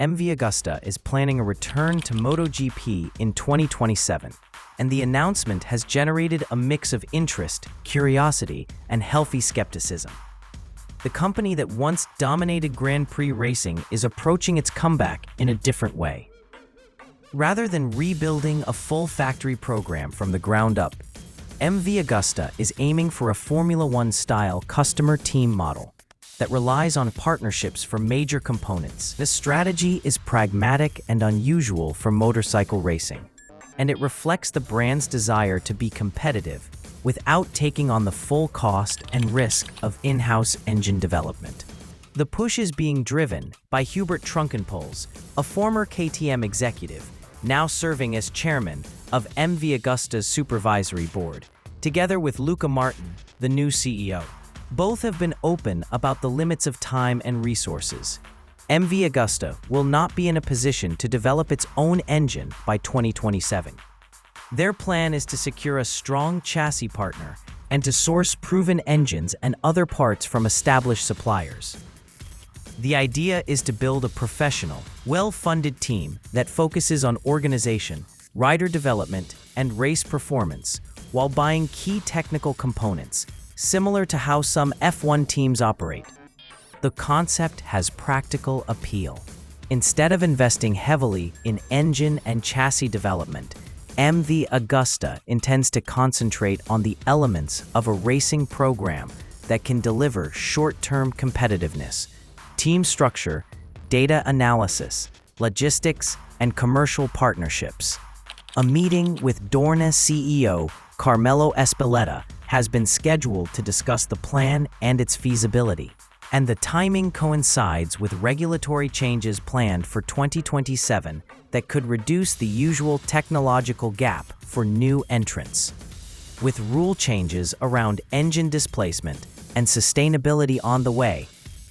MV Agusta is planning a return to MotoGP in 2027, and the announcement has generated a mix of interest, curiosity, and healthy skepticism. The company that once dominated Grand Prix racing is approaching its comeback in a different way. Rather than rebuilding a full factory program from the ground up, MV Agusta is aiming for a Formula One-style customer team model that relies on partnerships for major components. This strategy is pragmatic and unusual for motorcycle racing, and it reflects the brand's desire to be competitive without taking on the full cost and risk of in-house engine development. The push is being driven by Hubert Trunkenpolz, a former KTM executive, now serving as chairman of MV Agusta's supervisory board, together with Luca Martin, the new CEO. Both have been open about the limits of time and resources. MV Agusta will not be in a position to develop its own engine by 2027. Their plan is to secure a strong chassis partner and to source proven engines and other parts from established suppliers. The idea is to build a professional, well-funded team that focuses on organization, rider development, and race performance, while buying key technical components, similar to how some F1 teams operate. The concept has practical appeal. Instead of investing heavily in engine and chassis development, MV Agusta intends to concentrate on the elements of a racing program that can deliver short-term competitiveness, team structure, data analysis, logistics, and commercial partnerships. A meeting with Dorna CEO Carmelo Espeleta has been scheduled to discuss the plan and its feasibility, and the timing coincides with regulatory changes planned for 2027 that could reduce the usual technological gap for new entrants. With rule changes around engine displacement and sustainability on the way,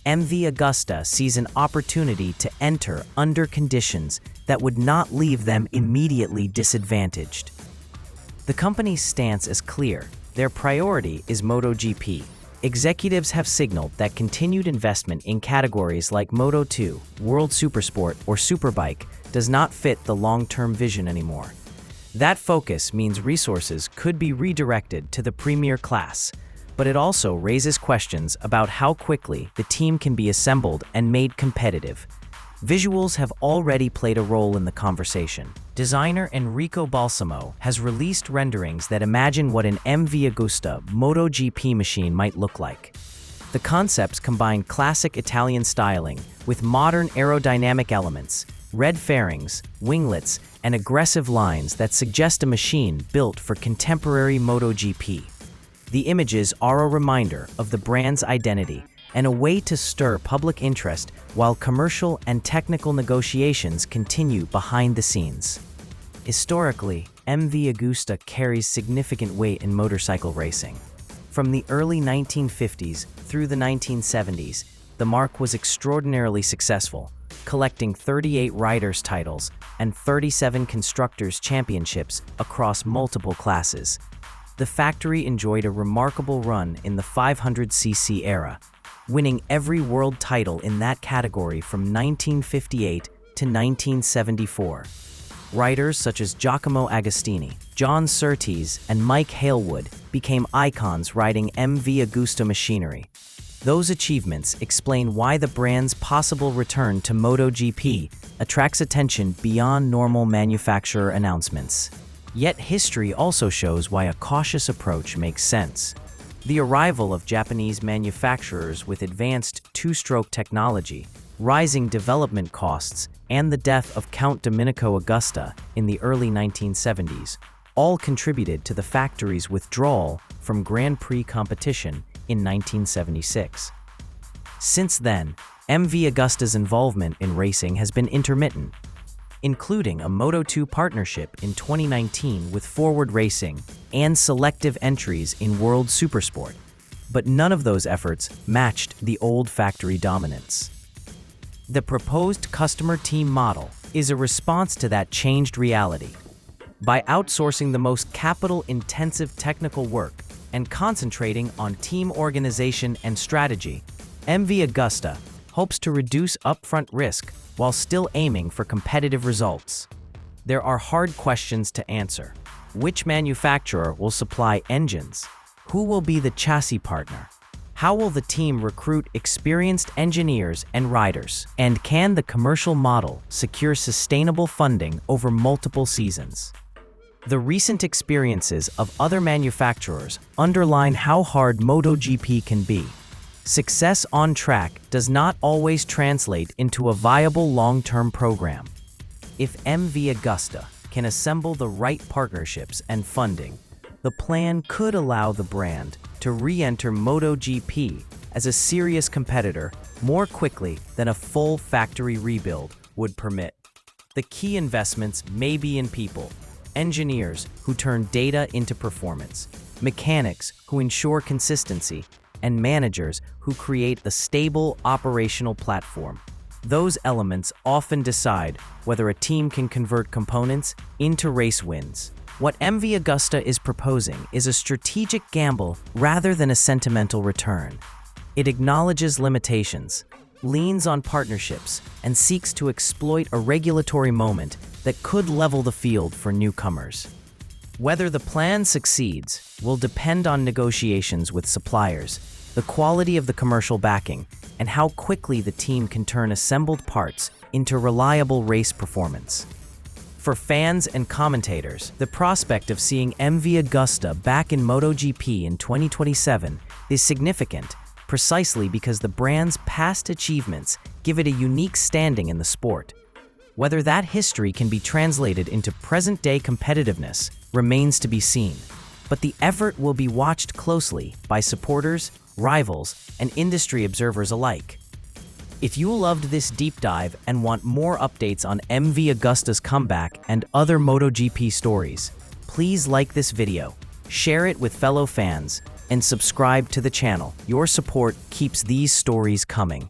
MV Agusta sees an opportunity to enter under conditions that would not leave them immediately disadvantaged. The company's stance is clear. Their priority is MotoGP. Executives have signaled that continued investment in categories like Moto2, World Supersport, or Superbike does not fit the long-term vision anymore. That focus means resources could be redirected to the premier class, but it also raises questions about how quickly the team can be assembled and made competitive. Visuals have already played a role in the conversation. Designer Enrico Balsamo has released renderings that imagine what an MV Agusta MotoGP machine might look like. The concepts combine classic Italian styling with modern aerodynamic elements, red fairings, winglets, and aggressive lines that suggest a machine built for contemporary MotoGP. The images are a reminder of the brand's identity and a way to stir public interest while commercial and technical negotiations continue behind the scenes. Historically, MV Agusta carries significant weight in motorcycle racing. From the early 1950s through the 1970s, the marque was extraordinarily successful, collecting 38 riders' titles and 37 constructors' championships across multiple classes. The factory enjoyed a remarkable run in the 500cc era, winning every world title in that category from 1958 to 1974. Riders such as Giacomo Agostini, John Surtees, and Mike Halewood became icons riding MV Agusta machinery. Those achievements explain why the brand's possible return to MotoGP attracts attention beyond normal manufacturer announcements. Yet history also shows why a cautious approach makes sense. The arrival of Japanese manufacturers with advanced two-stroke technology, rising development costs, and the death of Count Domenico Agusta in the early 1970s all contributed to the factory's withdrawal from Grand Prix competition in 1976. Since then, MV Agusta's involvement in racing has been intermittent, including a Moto2 partnership in 2019 with Forward Racing and selective entries in World Supersport, but none of those efforts matched the old factory dominance. The proposed customer team model is a response to that changed reality. By outsourcing the most capital-intensive technical work and concentrating on team organization and strategy, MV Agusta hopes to reduce upfront risk while still aiming for competitive results. There are hard questions to answer. Which manufacturer will supply engines? Who will be the chassis partner? How will the team recruit experienced engineers and riders? And can the commercial model secure sustainable funding over multiple seasons? The recent experiences of other manufacturers underline how hard MotoGP can be. Success on track does not always translate into a viable long-term program. If MV Agusta can assemble the right partnerships and funding, the plan could allow the brand to re-enter MotoGP as a serious competitor more quickly than a full factory rebuild would permit. The key investments may be in people, engineers who turn data into performance, mechanics who ensure consistency, and managers who create a stable operational platform. Those elements often decide whether a team can convert components into race wins. What MV Agusta is proposing is a strategic gamble rather than a sentimental return. It acknowledges limitations, leans on partnerships, and seeks to exploit a regulatory moment that could level the field for newcomers. Whether the plan succeeds will depend on negotiations with suppliers, the quality of the commercial backing, and how quickly the team can turn assembled parts into reliable race performance. For fans and commentators, the prospect of seeing MV Agusta back in MotoGP in 2027 is significant, precisely because the brand's past achievements give it a unique standing in the sport. Whether that history can be translated into present-day competitiveness remains to be seen, but the effort will be watched closely by supporters, rivals, and industry observers alike. If you loved this deep dive and want more updates on MV Agusta's comeback and other MotoGP stories, please like this video, share it with fellow fans, and subscribe to the channel. Your support keeps these stories coming.